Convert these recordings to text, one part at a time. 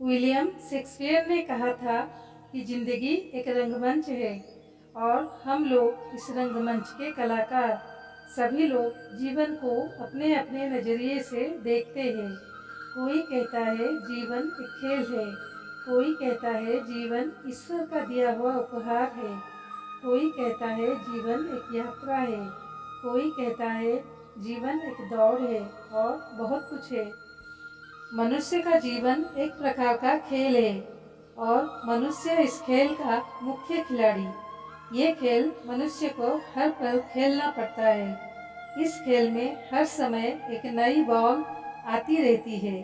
William Shakespeare ने कहा था कि जिंदगी एक रंगमंच है और हम लोग इस रंगमंच के कलाकार। सभी लोग जीवन को अपने अपने नजरिए से देखते हैं। कोई कहता है जीवन एक खेल है, कोई कहता है जीवन ईश्वर का दिया हुआ उपहार है, कोई कहता है जीवन एक यात्रा है, कोई कहता है जीवन एक दौड़ है और बहुत कुछ है। मनुष्य का जीवन एक प्रकार का खेल है और मनुष्य इस खेल का मुख्य खिलाड़ी। ये खेल मनुष्य को हर पल खेलना पड़ता है। इस खेल में हर समय एक नई बॉल आती रहती है।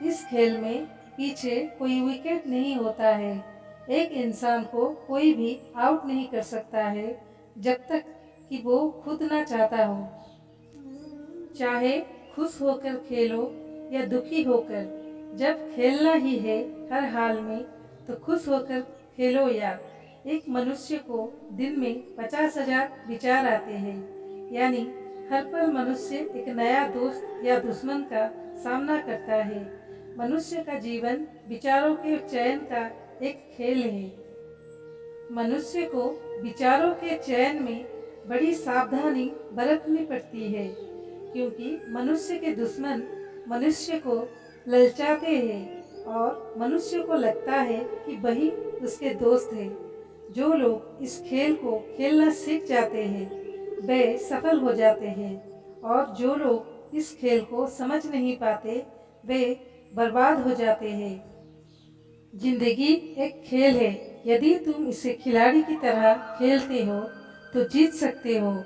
इस खेल में पीछे कोई विकेट नहीं होता है। एक इंसान को कोई भी आउट नहीं कर सकता है जब तक कि वो खुद ना चाहता हो। चाहे खुश होकर खेलो या दुखी होकर, जब खेलना ही है हर हाल में तो खुश होकर खेलो यार। एक मनुष्य को दिन में 50,000 विचार आते हैं, यानी हर पल मनुष्य एक नया दोस्त या दुश्मन का सामना करता है। मनुष्य का जीवन विचारों के चयन का एक खेल है। मनुष्य को विचारों के चयन में बड़ी सावधानी बरतनी पड़ती है, क्योंकि मनुष्य के दुश्मन मनुष्य को ललचाते हैं और मनुष्य को लगता है कि वही उसके दोस्त है। जो लोग इस खेल को खेलना सीख जाते हैं वे सफल हो जाते हैं और जो लोग इस खेल को समझ नहीं पाते वे बर्बाद हो जाते हैं। जिंदगी एक खेल है। यदि तुम इसे खिलाड़ी की तरह खेलते हो तो जीत सकते हो,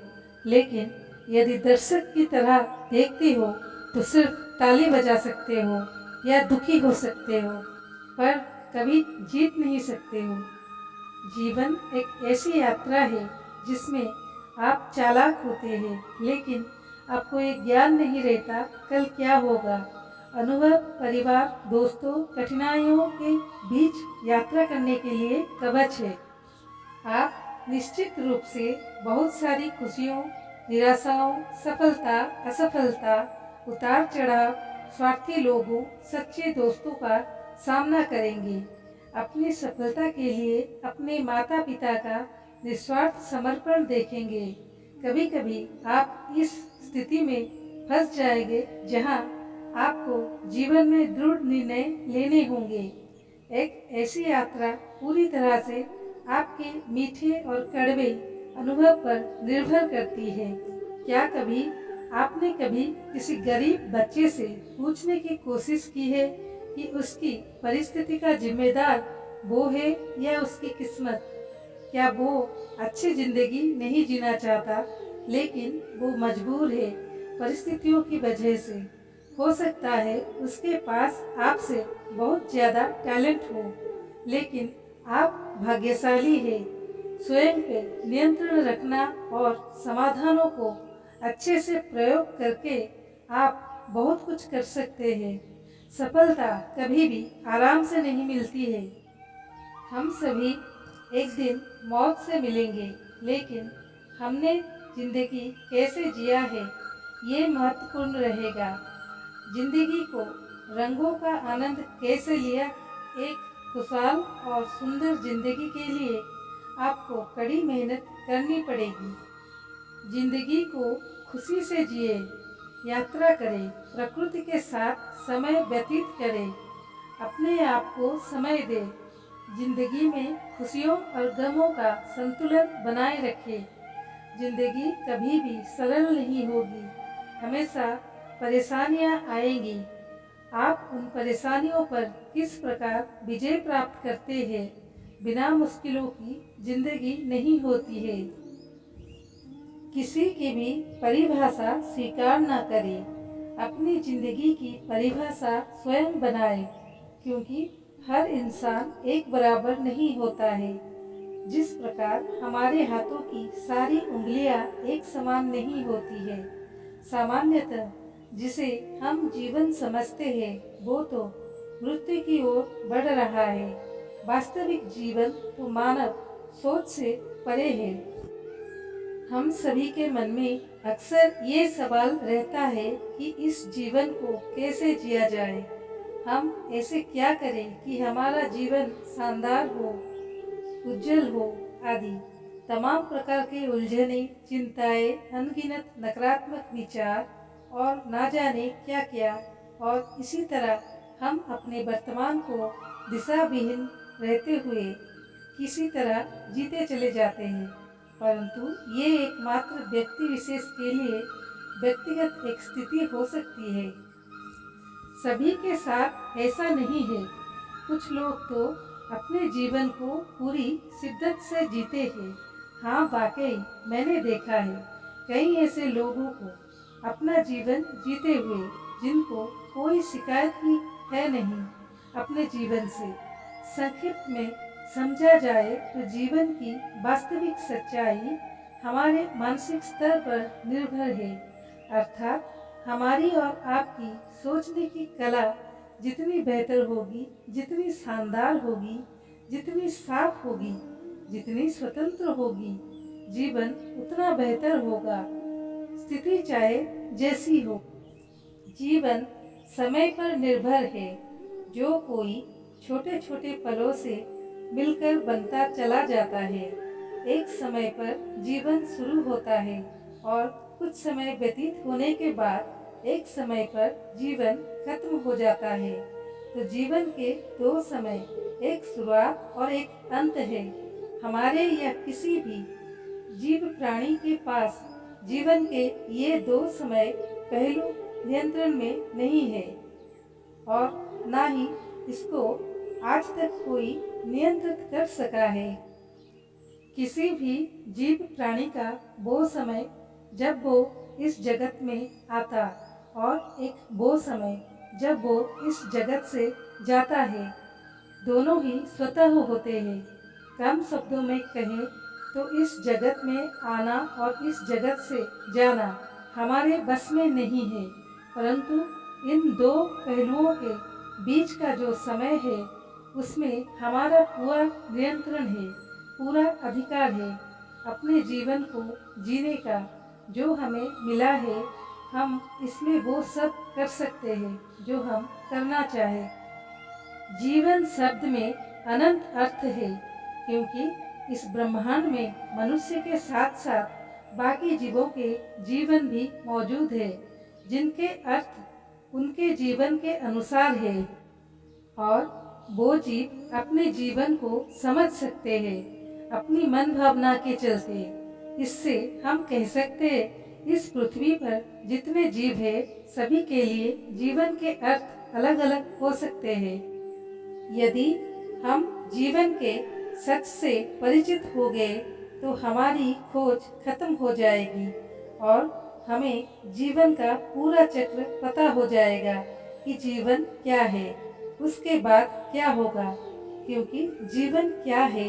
लेकिन यदि दर्शक की तरह देखते हो तो सिर्फ ताली बजा सकते हो या दुखी हो सकते हो, पर कभी जीत नहीं सकते हो। जीवन एक ऐसी यात्रा है जिसमें आप चालाक होते हैं, लेकिन आपको ये ज्ञान नहीं रहता कल क्या होगा। अनुभव, परिवार, दोस्तों, कठिनाइयों के बीच यात्रा करने के लिए कवच है। आप निश्चित रूप से बहुत सारी खुशियों, निराशाओं, सफलता, असफलता, उतार चढ़ाव, स्वार्थी लोगों, सच्चे दोस्तों का सामना करेंगे। अपनी सफलता के लिए अपने माता पिता का निस्वार्थ समर्पण देखेंगे। कभी कभी आप इस स्थिति में फंस जाएंगे जहां आपको जीवन में दृढ़ निर्णय लेने होंगे। एक ऐसी यात्रा पूरी तरह से आपके मीठे और कड़वे अनुभव पर निर्भर करती है। क्या कभी आपने किसी गरीब बच्चे से पूछने की कोशिश की है कि उसकी परिस्थिति का जिम्मेदार वो है या उसकी किस्मत? क्या वो अच्छी जिंदगी नहीं जीना चाहता, लेकिन वो मजबूर है परिस्थितियों की वजह से? हो सकता है उसके पास आपसे बहुत ज़्यादा टैलेंट हो, लेकिन आप भाग्यशाली है। स्वयं पे नियंत्रण रखना और समाधानों को अच्छे से प्रयोग करके आप बहुत कुछ कर सकते हैं। सफलता कभी भी आराम से नहीं मिलती है। हम सभी एक दिन मौत से मिलेंगे, लेकिन हमने जिंदगी कैसे जिया है ये महत्वपूर्ण रहेगा। जिंदगी को रंगों का आनंद कैसे लिया? एक खुशहाल और सुंदर जिंदगी के लिए आपको कड़ी मेहनत करनी पड़ेगी। जिंदगी को खुशी से जिए, यात्रा करें, प्रकृति के साथ समय व्यतीत करें, अपने आप को समय दें। जिंदगी में खुशियों और गमों का संतुलन बनाए रखें। जिंदगी कभी भी सरल नहीं होगी, हमेशा परेशानियां आएंगी। आप उन परेशानियों पर किस प्रकार विजय प्राप्त करते हैं? बिना मुश्किलों की जिंदगी नहीं होती है। किसी की भी परिभाषा स्वीकार न करें, अपनी जिंदगी की परिभाषा स्वयं बनाएं, क्योंकि हर इंसान एक बराबर नहीं होता है। जिस प्रकार हमारे हाथों की सारी उंगलियां एक समान नहीं होती है। सामान्यतः जिसे हम जीवन समझते हैं वो तो मृत्यु की ओर बढ़ रहा है। वास्तविक जीवन तो मानव सोच से परे है। हम सभी के मन में अक्सर ये सवाल रहता है कि इस जीवन को कैसे जिया जाए। हम ऐसे क्या करें कि हमारा जीवन शानदार हो, उज्जवल हो आदि तमाम प्रकार के उलझने, चिंताएं, अनगिनत नकारात्मक विचार और ना जाने क्या क्या, और इसी तरह हम अपने वर्तमान को दिशाविहीन रहते हुए किसी तरह जीते चले जाते हैं। परंतु ये एकमात्र व्यक्ति विशेष के लिए व्यक्तिगत एक स्थिति हो सकती है। सभी के साथ ऐसा नहीं है। कुछ लोग तो अपने जीवन को पूरी शिद्दत से जीते हैं। हाँ, वाकई मैंने देखा है कई ऐसे लोगों को अपना जीवन जीते हुए जिनको कोई शिकायत ही है नहीं अपने जीवन से। संक्षिप्त में समझा जाए तो जीवन की वास्तविक सच्चाई हमारे मानसिक स्तर पर निर्भर है, अर्थात हमारी और आपकी सोचने की कला जितनी बेहतर होगी, जितनी शानदार होगी, जितनी साफ होगी, जितनी स्वतंत्र होगी, जीवन उतना बेहतर होगा, स्थिति चाहे जैसी हो। जीवन समय पर निर्भर है। जो कोई छोटे छोटे पलों से मिलकर बनता चला जाता है। एक समय पर जीवन शुरू होता है और कुछ समय व्यतीत होने के बाद एक समय पर जीवन खत्म हो जाता है। तो जीवन के दो समय, एक शुरुआत और एक अंत है। हमारे या किसी भी जीव प्राणी के पास जीवन के ये दो समय पहलू नियंत्रण में नहीं है और ना ही इसको आज तक कोई नियंत्रित कर सका है। किसी भी जीव प्राणी का वो समय जब वो इस जगत में आता और एक वो समय जब वो इस जगत से जाता है, दोनों ही स्वतः होते हैं। कम शब्दों में कहें तो इस जगत में आना और इस जगत से जाना हमारे बस में नहीं है, परंतु इन दो पहलुओं के बीच का जो समय है उसमें हमारा पूरा नियंत्रण है, पूरा अधिकार है। अपने जीवन को जीने का जो हमें मिला है, हम इसमें वो सब कर सकते हैं जो हम करना चाहें। जीवन शब्द में अनंत अर्थ है, क्योंकि इस ब्रह्मांड में मनुष्य के साथ साथ बाकी जीवों के जीवन भी मौजूद है, जिनके अर्थ उनके जीवन के अनुसार है और वो जीव अपने जीवन को समझ सकते हैं अपनी मन भावना के चलते। इससे हम कह सकते हैं इस पृथ्वी पर जितने जीव है सभी के लिए जीवन के अर्थ अलग अलग हो सकते हैं। यदि हम जीवन के सच से परिचित हो गए तो हमारी खोज खत्म हो जाएगी और हमें जीवन का पूरा चक्र पता हो जाएगा कि जीवन क्या है, उसके बाद क्या होगा। क्योंकि जीवन क्या है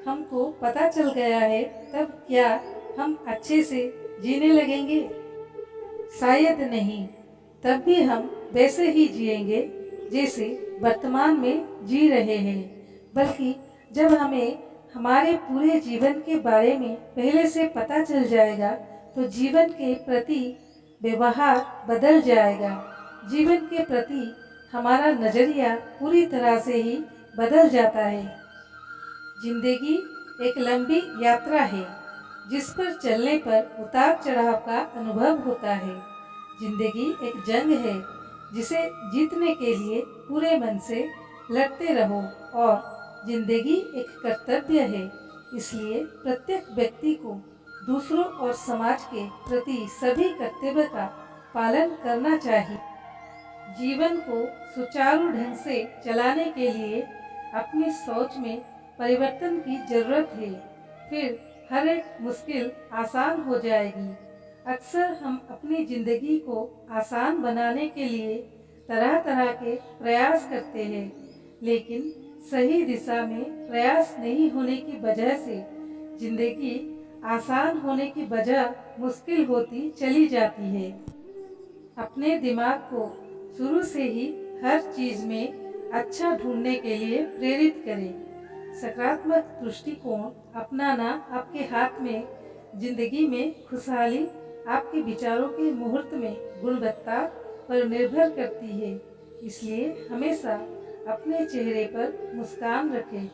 हमको पता चल गया है, तब क्या हम अच्छे से जीने लगेंगे? शायद नहीं। तब भी हम वैसे ही जिएंगे जैसे वर्तमान में जी रहे हैं। बल्कि जब हमें हमारे पूरे जीवन के बारे में पहले से पता चल जाएगा तो जीवन के प्रति व्यवहार बदल जाएगा। जीवन के प्रति हमारा नजरिया पूरी तरह से ही बदल जाता है। जिंदगी एक लंबी यात्रा है जिस पर चलने पर उतार चढ़ाव का अनुभव होता है। जिंदगी एक जंग है जिसे जीतने के लिए पूरे मन से लड़ते रहो और जिंदगी एक कर्तव्य है, इसलिए प्रत्येक व्यक्ति को दूसरों और समाज के प्रति सभी कर्तव्य का पालन करना चाहिए। जीवन को सुचारू ढंग से चलाने के लिए अपनी सोच में परिवर्तन की जरूरत है, फिर हर एक मुश्किल आसान हो जाएगी। अक्सर हम अपनी जिंदगी को आसान बनाने के लिए तरह तरह के प्रयास करते हैं, लेकिन सही दिशा में प्रयास नहीं होने की वजह से जिंदगी आसान होने की बजाय मुश्किल होती चली जाती है। अपने दिमाग को शुरू से ही हर चीज में अच्छा ढूंढने के लिए प्रेरित करें। सकारात्मक दृष्टिकोण अपनाना आपके हाथ में। जिंदगी में खुशहाली आपके विचारों के मुहूर्त में गुणवत्ता पर निर्भर करती है। इसलिए हमेशा अपने चेहरे पर मुस्कान रखें।